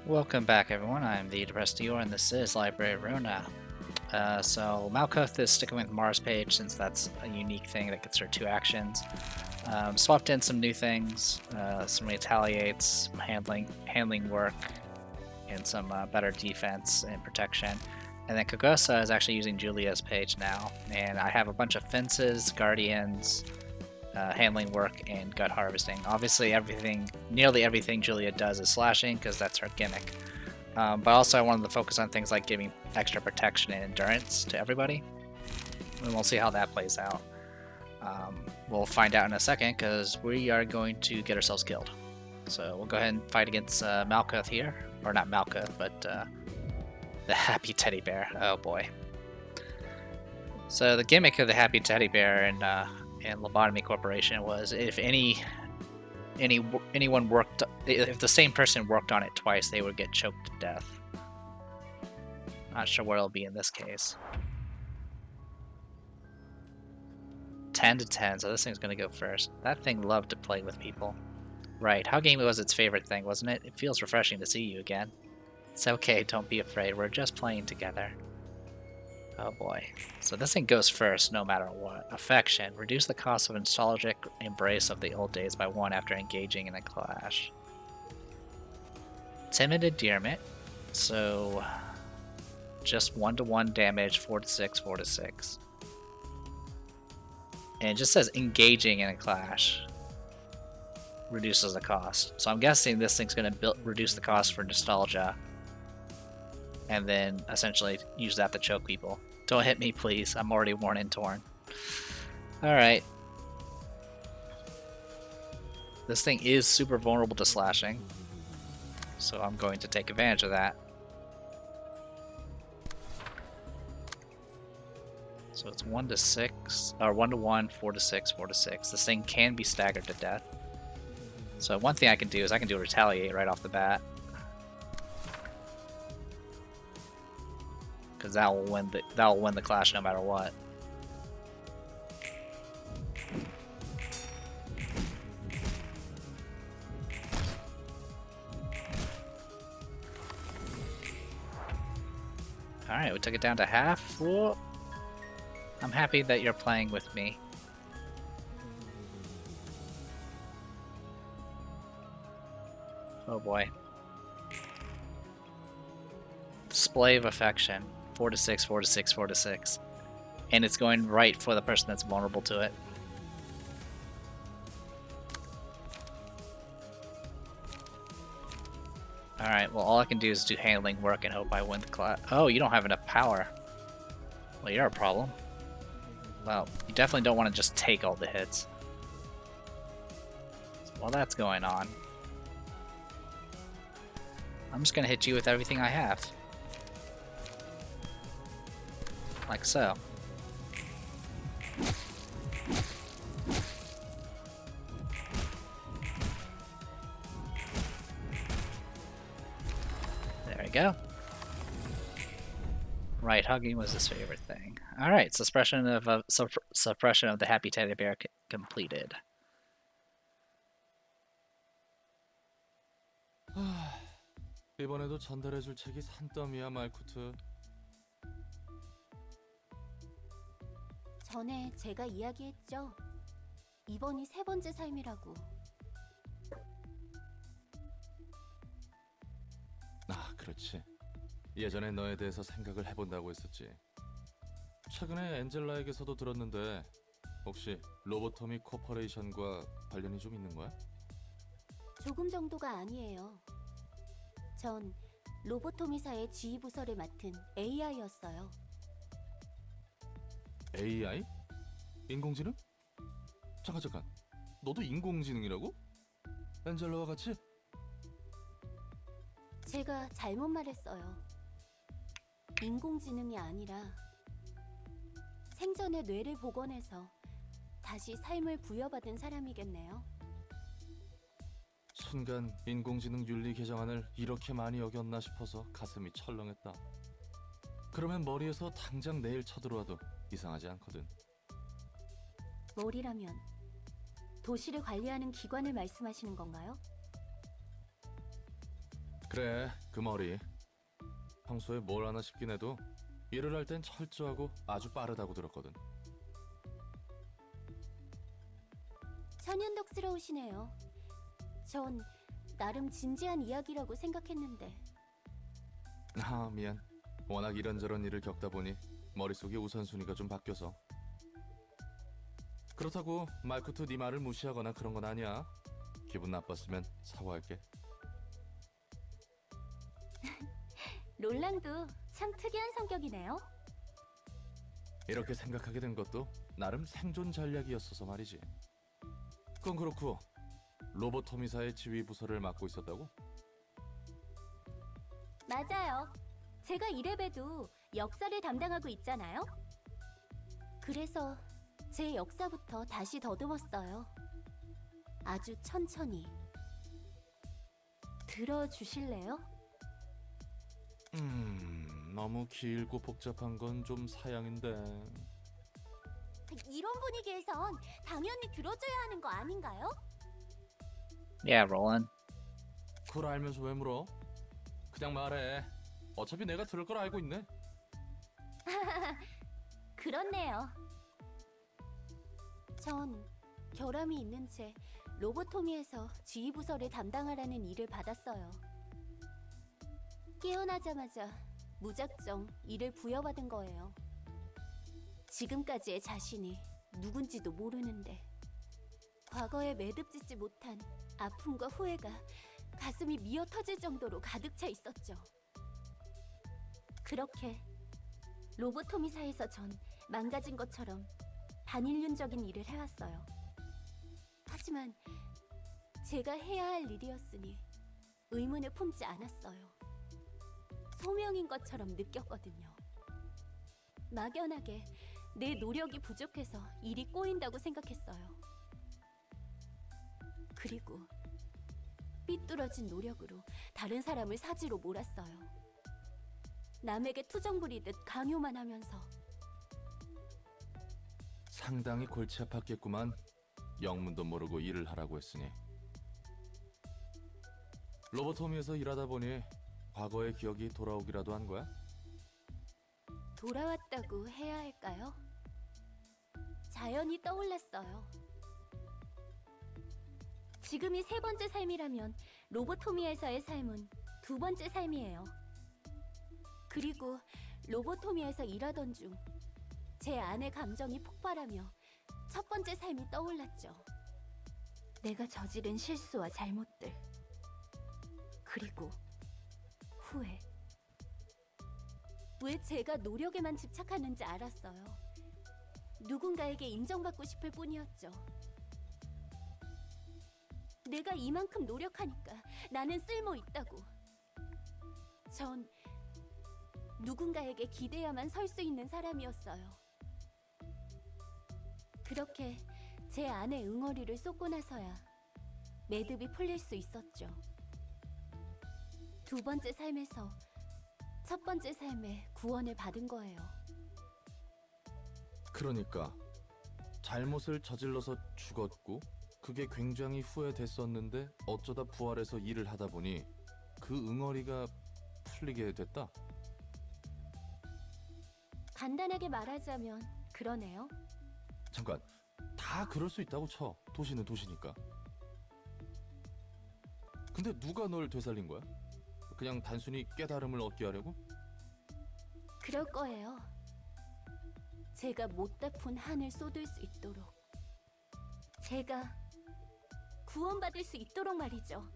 Welcome back, everyone. I'm the Depressed Dior, and this is Library Ruina. So Malkuth is sticking with Mars Page since that's a unique thing that gets her 2 actions. Swapped in some new things, some retaliates, some handling work, and some better defense and protection. And then Kogosa is actually using Julia's page now, and I have a bunch of fences, guardians, handling work, and gut harvesting. Obviously, nearly everything Julia does is slashing because that's her gimmick. But also, I wanted to focus on things like giving extra protection and endurance to everybody, and we'll see how that plays out. We'll find out in a second because we are going to get ourselves killed. So we'll go ahead and fight against Malkuth here, or not Malkuth, but the Happy Teddy Bear. Oh boy. So the gimmick of the Happy Teddy Bear and Lobotomy Corporation was if anyone worked, if the same person worked on it twice, they would get choked to death. Not sure what it'll be in this case. 10 to 10, so this thing's gonna go first. That thing loved to play with people. Right, hugging was its favorite thing, wasn't it? It feels refreshing to see you again. It's okay, don't be afraid, we're just playing together. Oh boy. So this thing goes first no matter what. Affection. Reduce the cost of nostalgic embrace of the old days by 1 after engaging in a clash. Timid endearment. So just 1-to-1 damage, 4-to-6, 4-to-6. And it just says engaging in a clash reduces the cost. So I'm guessing this thing's going to reduce the cost for nostalgia and then essentially use that to choke people. Don't hit me, please. I'm already worn and torn. Alright. This thing is super vulnerable to slashing, so I'm going to take advantage of that. So it's 1-to-6, or 1-to-1, 4-to-6, 4-to-6. This thing can be staggered to death. So one thing I can do is I can do a retaliate right off the bat, because that will win the clash no matter what. All right, we took it down to half. Whoa. I'm happy that you're playing with me. Oh boy. Display of affection. 4-to-6, 4-to-6, 4-to-6. And it's going right for the person that's vulnerable to it. Alright, well all I can do is do handling work and hope I win the class. Oh, you don't have enough power. Well, you're a problem. Well, you definitely don't want to just take all the hits. So while that's going on, I'm just going to hit you with everything I have. Like so. There we go. Right, hugging was his favorite thing. Alright, suppression of the Happy Teddy Bear completed. 이번에도 전달해줄 책이 산더미야, 말쿠트. 전에 제가 이야기했죠. 이번이 3번째 삶이라고. 아, 그렇지. 예전에 너에 대해서 생각을 해본다고 했었지. 최근에 엔젤라에게서도 들었는데 혹시 로보토미 코퍼레이션과 관련이 좀 있는 거야? 조금 정도가 아니에요. 전 로보토미사의 지휘부서를 맡은 AI였어요. AI? 인공지능? 잠깐. 너도 인공지능이라고? 엔젤라와 같이? 제가 잘못 말했어요. 인공지능이 아니라 생전에 뇌를 복원해서 다시 삶을 부여받은 사람이겠네요. 순간 인공지능 윤리 개정안을 이렇게 많이 어겼나 싶어서 가슴이 철렁했다. 그러면 머리에서 당장 내일 쳐들어와도 이상하지 않거든. 머리라면 도시를 관리하는 기관을 말씀하시는 건가요? 그래, 그 머리. 평소에 뭘 하나 싶긴 해도 일을 할 땐 철저하고 아주 빠르다고 들었거든. 천연덕스러우시네요. 전 나름 진지한 이야기라고 생각했는데. 아, 미안. 워낙 이런저런 일을 겪다 보니 머릿속에 우선순위가 좀 바뀌어서. 그렇다고 말쿠트 네 말을 무시하거나 그런 건 아니야. 기분 나빴으면 사과할게. 롤랑도 참 특이한 성격이네요. 이렇게 생각하게 된 것도 나름 생존 전략이었어서 말이지. 그건 그렇고 로보토미사의 지휘 부서를 맡고 있었다고? 맞아요. 제가 이래봬도 역사를 담당하고 있잖아요. 그래서 제 역사부터 다시 더듬었어요. 아주 천천히. 들어주실래요? 너무 길고 복잡한 건 좀 사양인데. 이런 분위기에선 당연히 들어줘야 하는 거 아닌가요? Yeah, Roland. 그걸 알면서 왜 물어? 그냥 말해. 어차피 내가 들을 걸 알고 있네. 그렇네요. 전 결함이 있는 채 로보토미에서 지휘부서를 담당하라는 일을 받았어요. 깨어나자마자 무작정 일을 부여받은 거예요. 지금까지의 자신이 누군지도 모르는데 과거에 매듭짓지 못한 아픔과 후회가 가슴이 미어 터질 정도로 가득 차 있었죠. 그렇게 로보토미사에서 전 망가진 것처럼 반인륜적인 일을 해왔어요. 하지만 제가 해야 할 일이었으니 의문을 품지 않았어요. 소명인 것처럼 느꼈거든요. 막연하게 내 노력이 부족해서 일이 꼬인다고 생각했어요. 그리고 삐뚤어진 노력으로 다른 사람을 사지로 몰았어요. 남에게 투정 부리듯 강요만 하면서. 상당히 골치 아팠겠구만. 영문도 모르고 일을 하라고 했으니. 로보토미에서 일하다 보니 과거의 기억이 돌아오기라도 한 거야? 돌아왔다고 해야 할까요? 자연히 떠올랐어요. 지금이 세 번째 삶이라면 로보토미에서의 삶은 두 번째 삶이에요. 그리고 로보토미에서 일하던 중 제 안의 감정이 폭발하며 첫 번째 삶이 떠올랐죠. 내가 저지른 실수와 잘못들, 그리고 후회. 왜 제가 노력에만 집착하는지 알았어요. 누군가에게 인정받고 싶을 뿐이었죠. 내가 이만큼 노력하니까 나는 쓸모 있다고. 전 누군가에게 기대야만 설 수 있는 사람이었어요. 그렇게 제 안에 응어리를 쏟고 나서야 매듭이 풀릴 수 있었죠. 두 번째 삶에서 첫 번째 삶에 구원을 받은 거예요. 그러니까 잘못을 저질러서 죽었고 그게 굉장히 후회됐었는데 어쩌다 부활해서 일을 하다 보니 그 응어리가 풀리게 됐다? 간단하게 말하자면 그러네요. 잠깐, 다 그럴 수 있다고 쳐. 도시는 도시니까. 근데 누가 널 되살린 거야? 그냥 단순히 깨달음을 얻게 하려고? 그럴 거예요. 제가 못다 푼 한을 쏟을 수 있도록. 제가 구원받을 수 있도록 말이죠.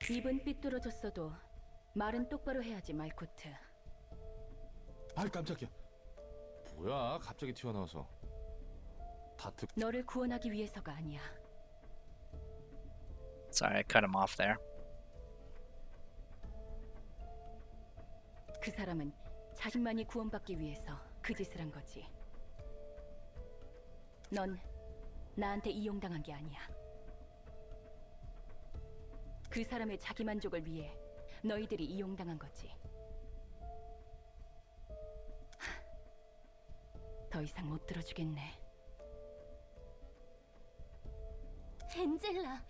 입은 삐뚤어졌어도 말은 똑바로 해야지, 말코트. 아이, 깜짝이야. 뭐야, 갑자기 튀어나와서. 다 듣... 너를 구원하기 위해서가 아니야. Sorry, I cut him off there. 그 사람은 자신만이 구원받기 위해서 그 짓을 한 거지. 넌 나한테 이용당한 게 아니야. 그 사람의 자기 만족을 위해 너희들이 이용당한 거지. 더 이상 못 들어주겠네. 엔젤라,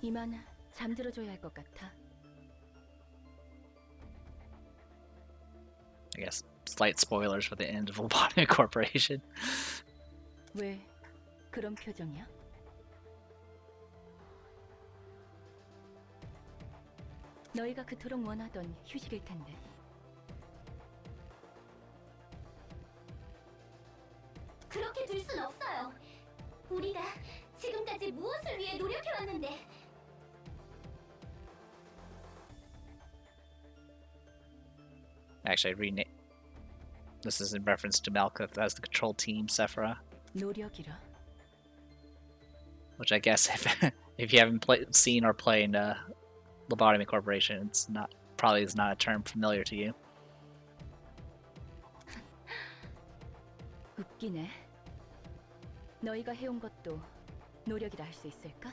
이만 잠들어줘야 할 것 같아. I guess slight spoilers for the end of Lobotomy Corporation. 왜 그런 표정이야? 너희가 그토록 원하던 휴식일 텐데. 그렇게 둘 순 없어요. 우리가 지금까지 무엇을 위해 노력해왔는데. Actually, this is in reference to Malkuth as the control team, Sephira, 노력이라. which I guess if you haven't seen or played Lobotomy Corporation, it's probably is not a term familiar to you. 웃기네. 너희가 해온 것도 노력이라 할 수 있을까?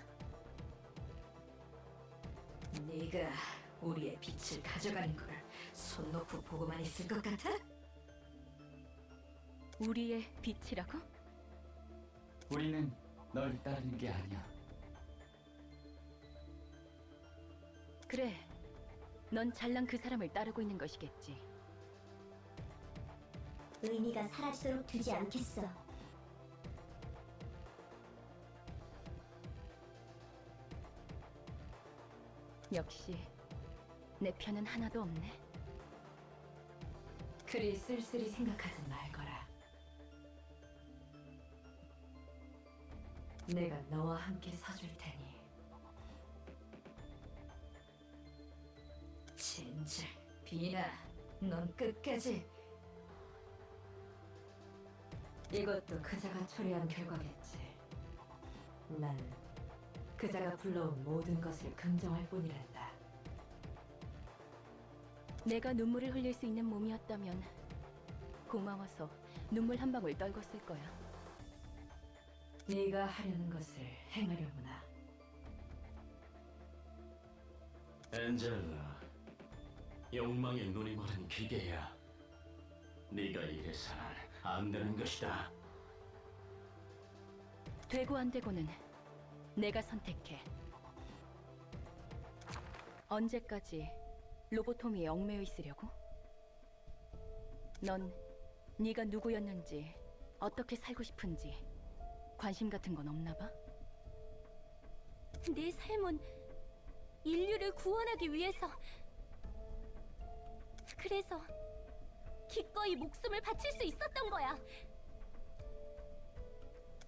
네가 우리의 빛을 가져가는 걸 손 놓고 보고만 있을 것 같아? 우리의 빛이라고? 우리는 널 따르는 게 아니야. 그래. 넌 잘난 그 사람을 따르고 있는 것이겠지. 의미가 사라지도록 두지 않겠어. 역시 내 편은 하나도 없네. 그리 쓸쓸히 생각하지 말거라. 내가 너와 함께 서줄 테니. 진짜 비나, 넌 끝까지. 이것도 그자가 초래한 결과겠지. 난 그자가 불러온 모든 것을 긍정할 뿐이란다. 내가 눈물을 흘릴 수 있는 몸이었다면 고마워서 눈물 한 방울 떨궜을 거야. 네가 하려는 것을 행하려구나. 엔젤라, 욕망에 눈이 멀은 기계야. 네가 이래서는 안 되는 것이다. 되고 안 되고는 내가 선택해. 언제까지 로보토미에 얽매여 있으려고? 넌 네가 누구였는지, 어떻게 살고 싶은지 관심 같은 건 없나 봐? 내 삶은 인류를 구원하기 위해서. 그래서 기꺼이 목숨을 바칠 수 있었던 거야.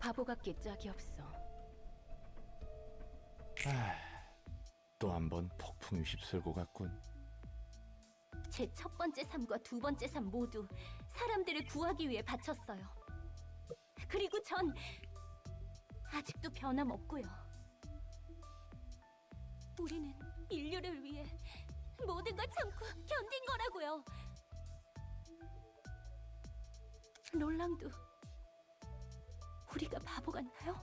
바보 같기 짝이 없어. 또 한 번 폭풍이 휩쓸고 갔군. 제 첫 번째 삶과 두 번째 삶 모두 사람들을 구하기 위해 바쳤어요. 그리고 전 아직도 변함없고요. 우리는 인류를 위해 모든 걸 참고 견딘 거라고요. 롤랑도 우리가 바보 같나요?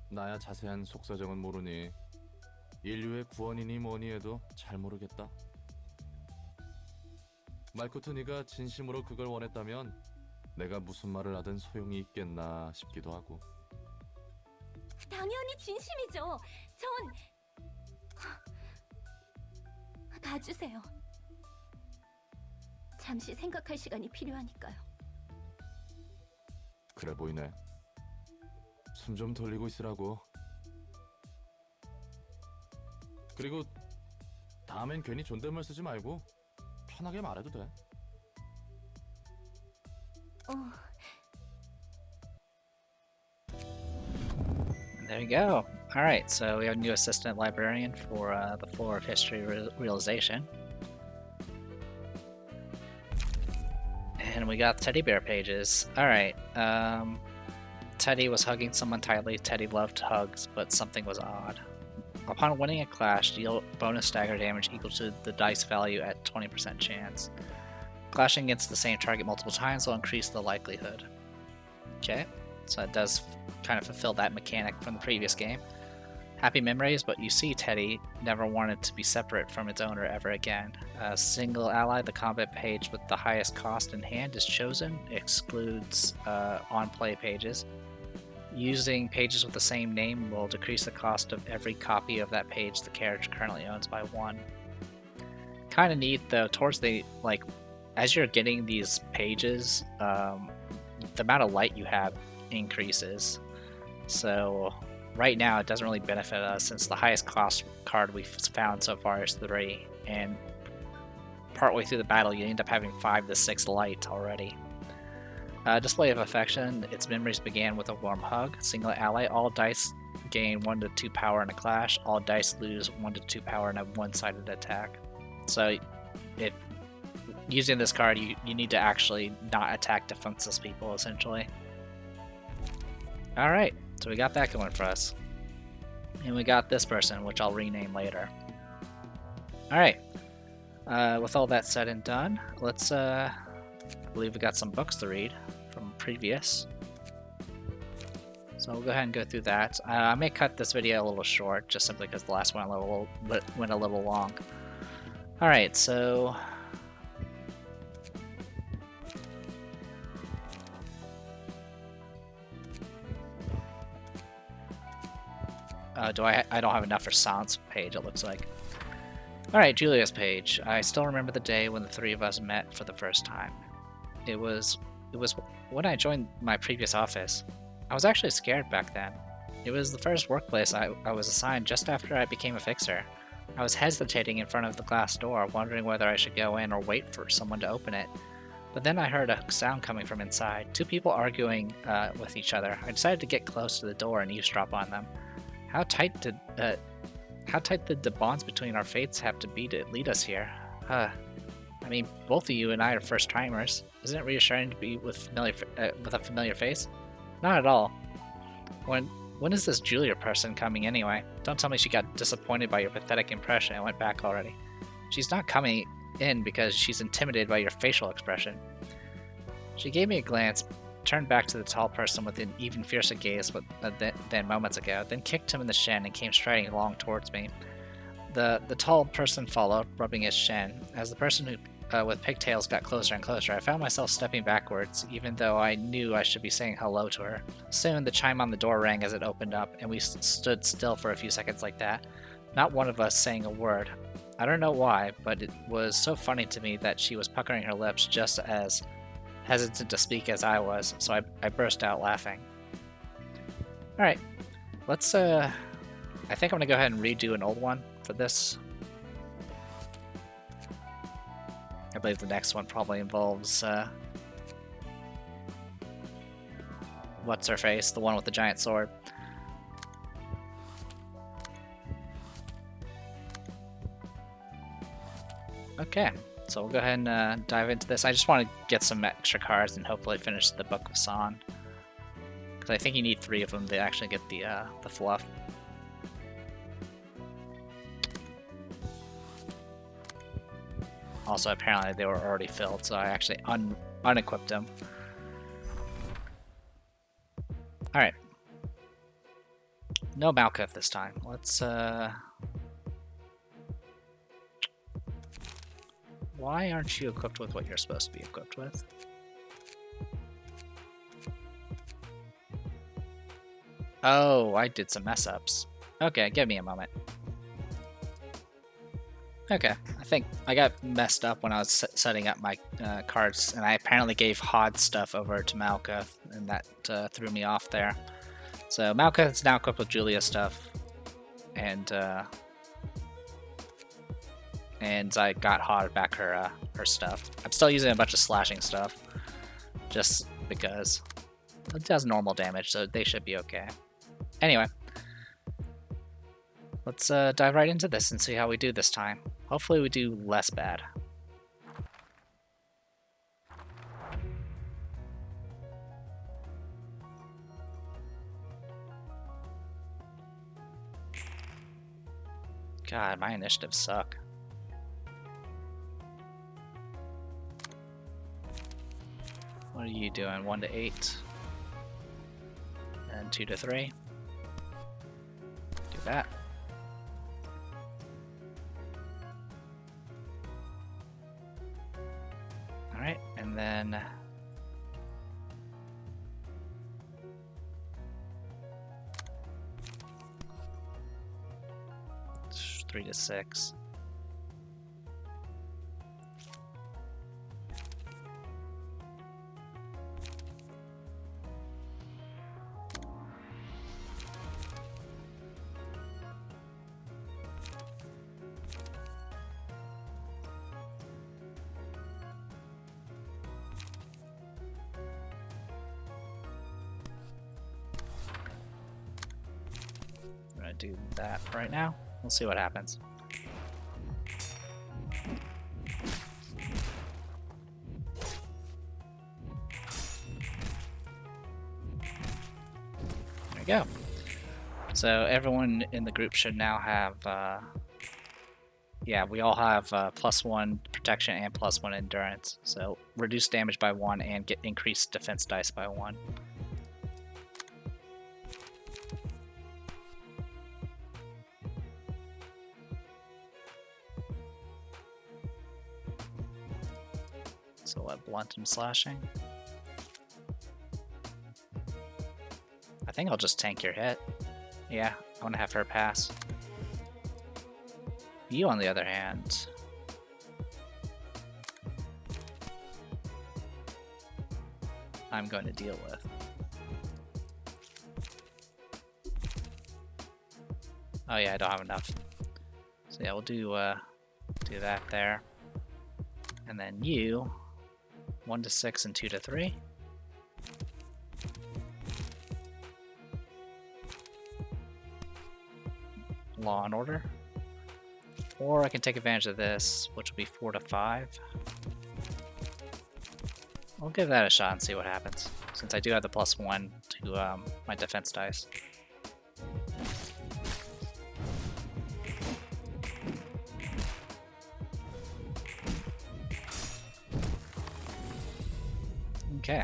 나야 자세한 속사정은 모르니 인류의 구원이니 뭐니 해도 잘 모르겠다. 말코트 네가 진심으로 그걸 원했다면 내가 무슨 말을 하든 소용이 있겠나 싶기도 하고. 당연히 진심이죠. 전 가주세요. 잠시 생각할 시간이 필요하니까요. 그래 보이네. 숨 좀 돌리고 있으라고. 그리고 다음엔 괜히 존댓말 쓰지 말고 편하게 말해도 돼. There you go. All right, so we have a new assistant librarian for the floor of history realization. And we got teddy bear pages. All right. Teddy was hugging someone tightly. Teddy loved hugs, but something was odd. Upon winning a clash, deal bonus stagger damage equal to the dice value at 20% chance. Clashing against the same target multiple times will increase the likelihood. Okay, so it does kind of fulfill that mechanic from the previous game. Happy memories, but you see Teddy never wanted to be separate from its owner ever again. A single ally, the combat page with the highest cost in hand is chosen. Excludes on-play pages. using pages with the same name will decrease the cost of every copy of that page the character currently owns by 1. Kind of neat though, towards the, like, as you're getting these pages, the amount of light you have increases. So right now it doesn't really benefit us since the highest cost card we've found so far is 3, and partway through the battle you end up having 5 to 6 light already. Display of affection. Its memories began with a warm hug. Single ally. All dice gain 1 to 2 power in a clash. All dice lose 1 to 2 power in a one-sided attack. So if using this card, you need to actually not attack defenseless people, essentially. Alright, so we got that going for us. And we got this person, which I'll rename later. Alright, with all that said and done, let's, I believe we got some books to read from previous. So we'll go ahead and go through that. I may cut this video a little short, just simply because the last one went a little long. Alright, so... I don't have enough for Silence page, it looks like. Alright, Julia's page. I still remember the day when the 3 of us met for the first time. It was when I joined my previous office. I was actually scared back then. It was the first workplace I was assigned just after I became a fixer. I was hesitating in front of the glass door, wondering whether I should go in or wait for someone to open it. But then I heard a sound coming from inside, 2 people arguing with each other. I decided to get close to the door and eavesdrop on them. How tight did the bonds between our fates have to be to lead us here? I mean, both of you and I are first-timers. Isn't it reassuring to be with a familiar face? Not at all. When is this Julia person coming anyway? Don't tell me she got disappointed by your pathetic impression and went back already. She's not coming in because she's intimidated by your facial expression. She gave me a glance, turned back to the tall person with an even fiercer gaze than moments ago, then kicked him in the shin and came striding along towards me. The tall person followed, rubbing his shin. As the person who with pigtails got closer and closer, I found myself stepping backwards, even though I knew I should be saying hello to her. Soon, the chime on the door rang as it opened up, and we stood still for a few seconds like that, not one of us saying a word. I don't know why, but it was so funny to me that she was puckering her lips just as hesitant to speak as I was, so I burst out laughing. Alright, let's, I think I'm gonna go ahead and redo an old one for this. I believe the next one probably involves, what's her face? The one with the giant sword. Okay, so we'll go ahead and dive into this. I just want to get some extra cards and hopefully finish the Book of San. Because I think you need 3 of them to actually get the fluff. Also, apparently they were already filled, so I actually unequipped them. Alright. No Malkuth this time. Let's, why aren't you equipped with what you're supposed to be equipped with? Oh, I did some mess-ups. Okay, give me a moment. Okay, I think I got messed up when I was setting up my cards, and I apparently gave Hod stuff over to Malkuth, and that threw me off there. So Malkuth is now equipped with Julia stuff, and I got Hod back her stuff. I'm still using a bunch of slashing stuff, just because it does normal damage, so they should be okay. Anyway, let's dive right into this and see how we do this time. Hopefully we do less bad. God, my initiatives suck. What are you doing? 1 to 8. And 2 to 3. Do that. Alright, and then 3 to 6. I'm gonna do that right now. We'll see what happens. There we go. So everyone in the group should now have, yeah, we all have +1 protection and +1 endurance. So reduce damage by 1 and get increased defense dice by 1. So what, blunt and slashing? I think I'll just tank your hit. Yeah, I want to have her pass. You, on the other hand, I'm going to deal with. Oh yeah, I don't have enough. So yeah, we'll do that there. And then you, 1 to 6 and 2 to 3. Law and Order. Or I can take advantage of this, which will be 4 to 5. I'll give that a shot and see what happens, since I do have the +1 to my defense dice. Okay.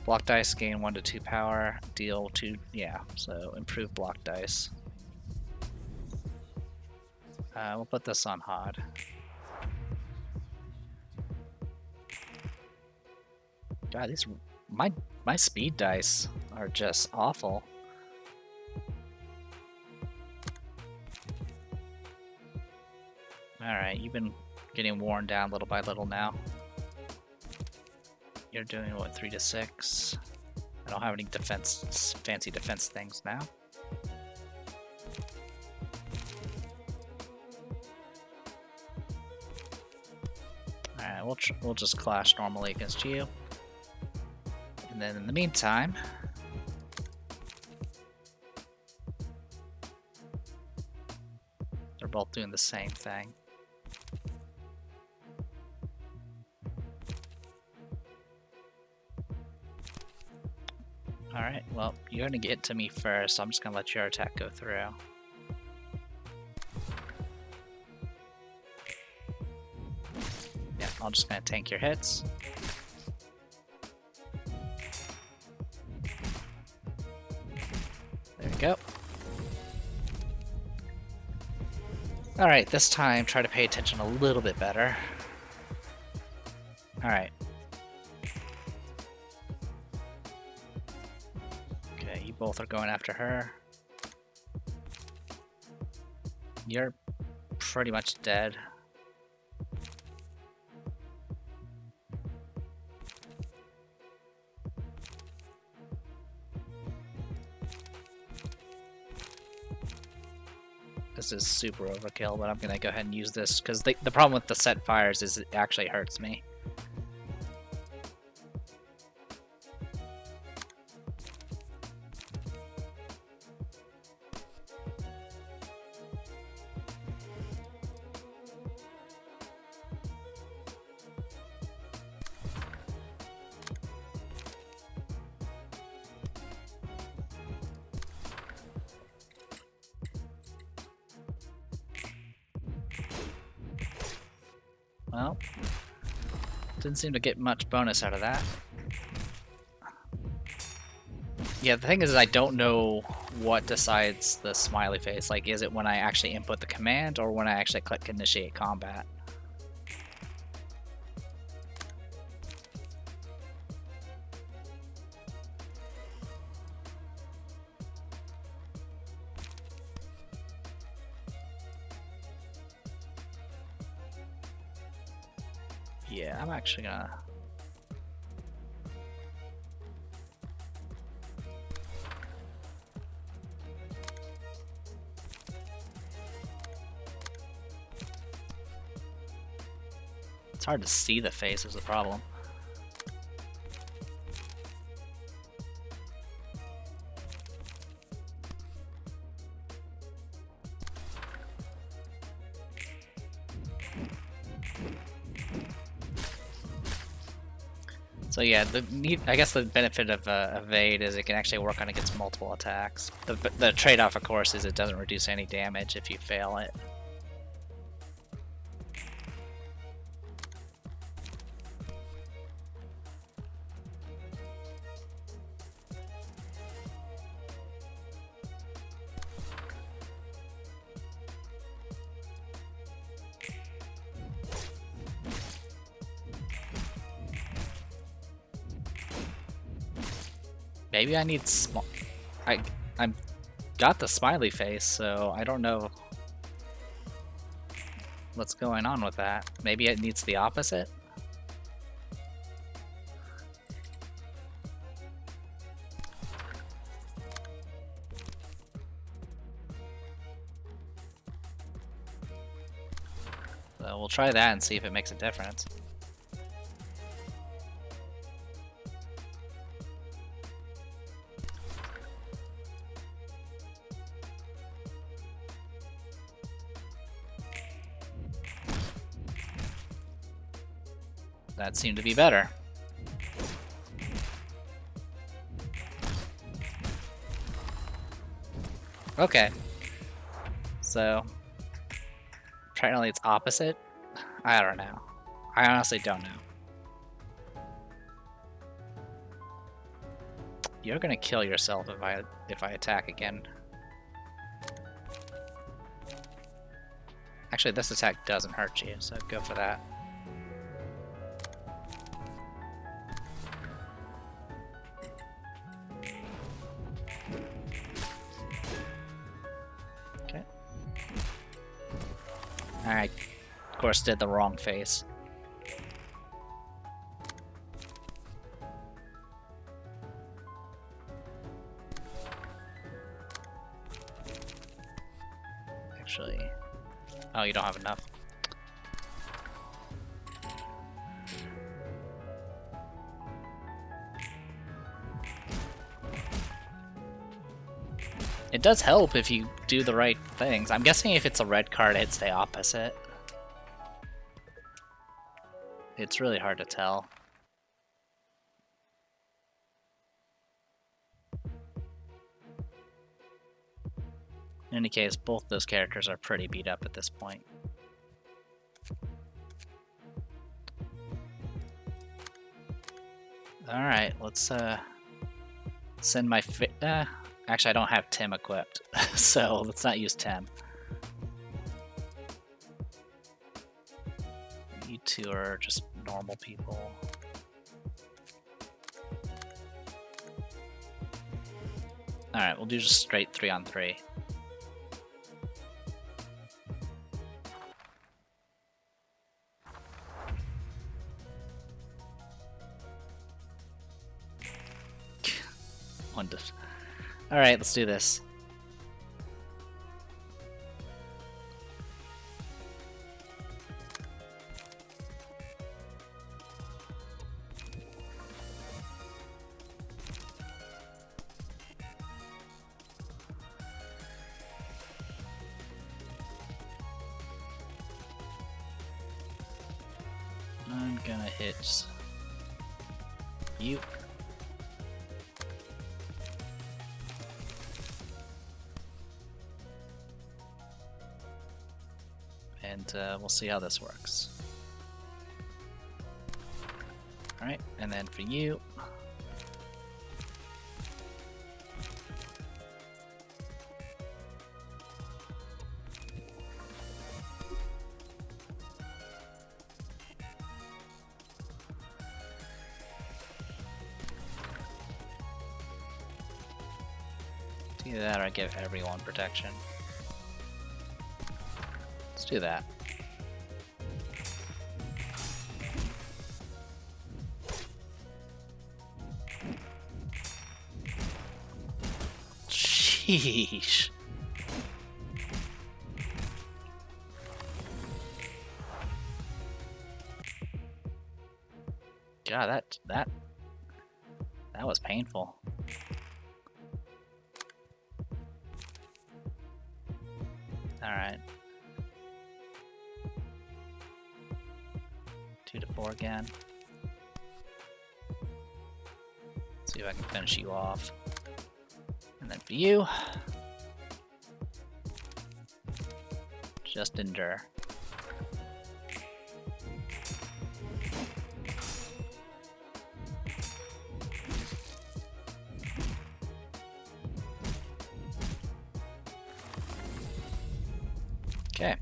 Block dice gain 1 to 2 power, deal 2, yeah, so improve block dice. We'll put this on Hod. God, these my speed dice are just awful. Alright, you've been getting worn down little by little now. You're doing what, 3 to 6? I don't have any fancy defense things now. Alright, we'll just clash normally against you. And then in the meantime, they're both doing the same thing. Alright, well, you're gonna get to me first, so I'm just gonna let your attack go through. Yeah, I'm just gonna tank your hits. There we go. Alright, this time try to pay attention a little bit better. Alright. Okay, you both are going after her. You're pretty much dead. This is super overkill, but I'm gonna go ahead and use this because the problem with the set fires is it actually hurts me. Well, didn't seem to get much bonus out of that. Yeah, the thing is I don't know what decides the smiley face. Like, is it when I actually input the command or when I actually click initiate combat? Yeah, I'm actually gonna. It's hard to see the face is the problem. So yeah, I guess the benefit of evade is it can actually work on against multiple attacks. The trade-off, of course, is it doesn't reduce any damage if you fail it. Maybe I need I'm got the smiley face, so I don't know what's going on with that. Maybe it needs the opposite? So we'll try that and see if it makes a difference. That seemed to be better. Okay. So, apparently it's opposite? I don't know. I honestly don't know. You're gonna kill yourself if I attack again. Actually, this attack doesn't hurt you, so go for that. Okay. Alright. Of course, did the wrong face. Actually... Oh, you don't have enough. It does help if you do the right things. I'm guessing if it's a red card, it's the opposite. It's really hard to tell. In any case, both those characters are pretty beat up at this point. Alright, let's send my actually I don't have Tim equipped, so let's not use Tim. You two are just normal people. Alright, we'll do just straight 3-on-3. Alright, let's do this. I'm gonna hit you. And we'll see how this works. Alright, and then for you. Either that or I give everyone protection. Let's do that. Sheesh. God, that was painful. All right. 2 to 4 again. See if I can finish you off. And then for you, just endure. Okay.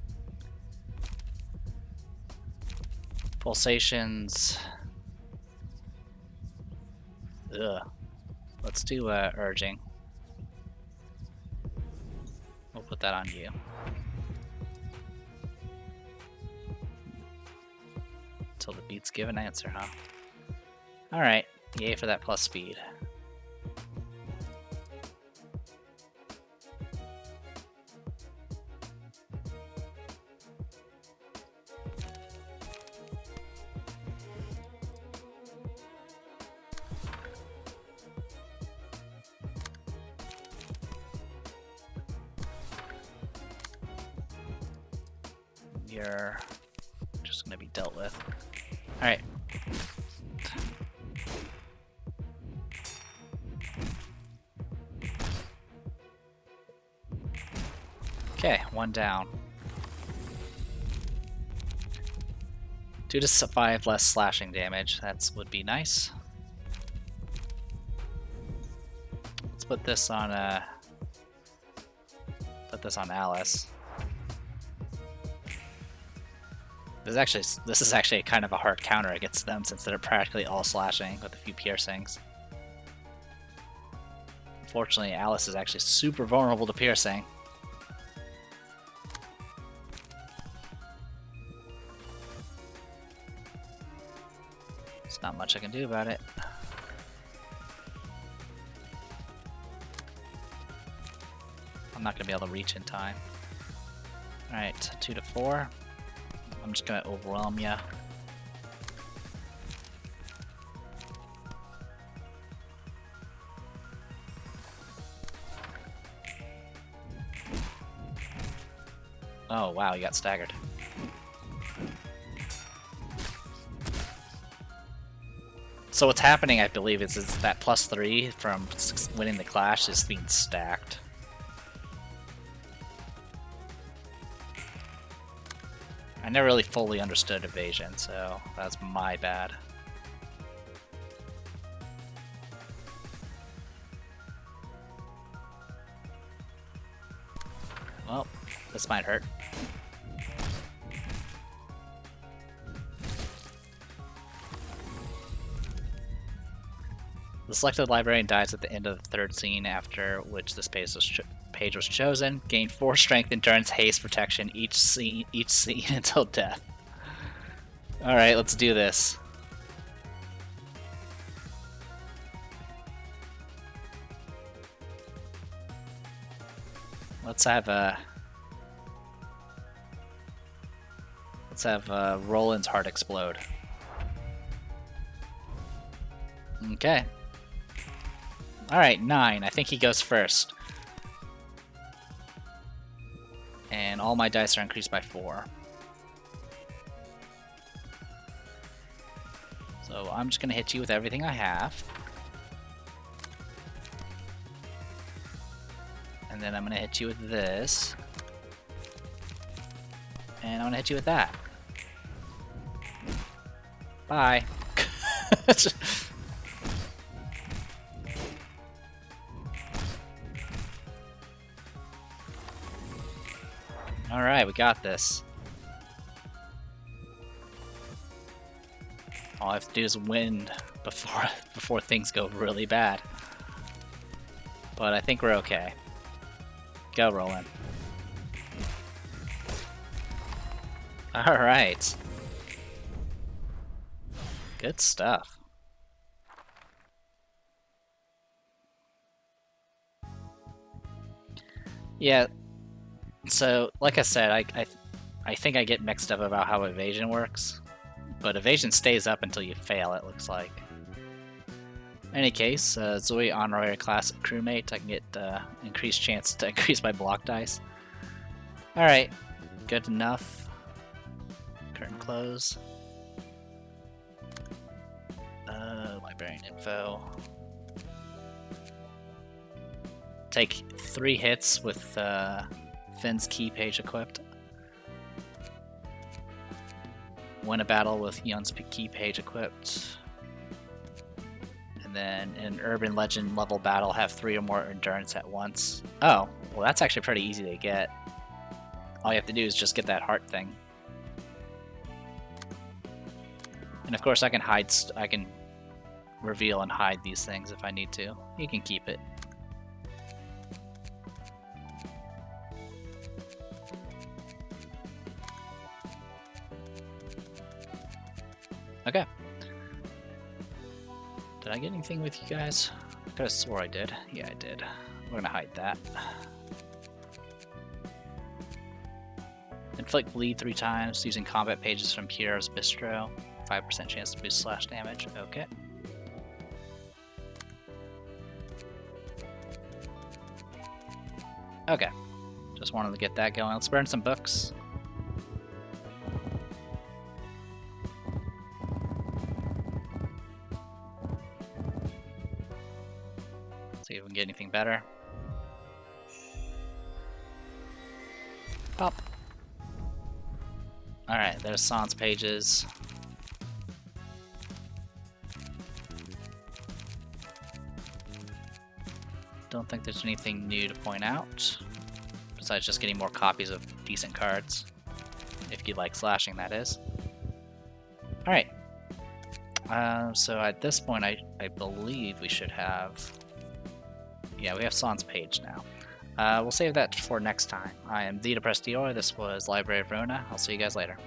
Pulsations. Ugh. Let's do urging. We'll put that on you. Until the beats give an answer, huh? Alright. Yay for that plus speed. You're just gonna be dealt with. Alright. Okay, 1 down. 2 to 5 less slashing damage. That would be nice. Let's put this on Alice. This is actually kind of a hard counter against them since they're practically all slashing with a few piercings. Unfortunately, Alice is actually super vulnerable to piercing. There's not much I can do about it. I'm not gonna be able to reach in time. Alright, 2 to 4. I'm just gonna overwhelm ya. Oh wow, you got staggered. So what's happening, I believe, is that +3 from winning the clash is being stacked. I never really fully understood evasion, so that's my bad. Well, this might hurt. The selected librarian dies at the end of the 3rd scene, after which this page was chosen. Gain 4 strength, endurance, haste, protection each scene until death. Alright, let's do this. Let's have Roland's heart explode. Okay. Alright, 9. I think he goes first. And all my dice are increased by 4. So I'm just gonna hit you with everything I have. And then I'm gonna hit you with this. And I'm gonna hit you with that. Bye. Alright, we got this. All I have to do is win before things go really bad. But I think we're okay. Go, Roland. Alright. Good stuff. Yeah. So, like I said, I think I get mixed up about how evasion works, but evasion stays up until you fail. It looks like. In any case, Zoe honorary classic crewmate. I can get increased chance to increase my block dice. All right, good enough. Curtain close. Librarian info. Take 3 hits with Finn's key page equipped. Win a battle with Yun's key page equipped. And then in an urban legend level battle, have 3 or more endurance at once. Oh, well that's actually pretty easy to get. All you have to do is just get that heart thing. And of course I can hide, I can reveal and hide these things if I need to. You can keep it. Okay. Did I get anything with you guys? I could have swore I did. Yeah, I did. We're gonna hide that. Inflict bleed 3 times using combat pages from Kira's Bistro. 5% chance to boost slash damage. Okay. Okay. Just wanted to get that going. Let's burn some books. See if we can get anything better. Pop. Alright, there's Sans pages. Don't think there's anything new to point out, besides just getting more copies of decent cards. If you like slashing, that is. Alright. So at this point, I believe we should have... Yeah, we have Sans page now. We'll save that for next time. I am the Depressed Dior. This was Library of Ruina. I'll see you guys later.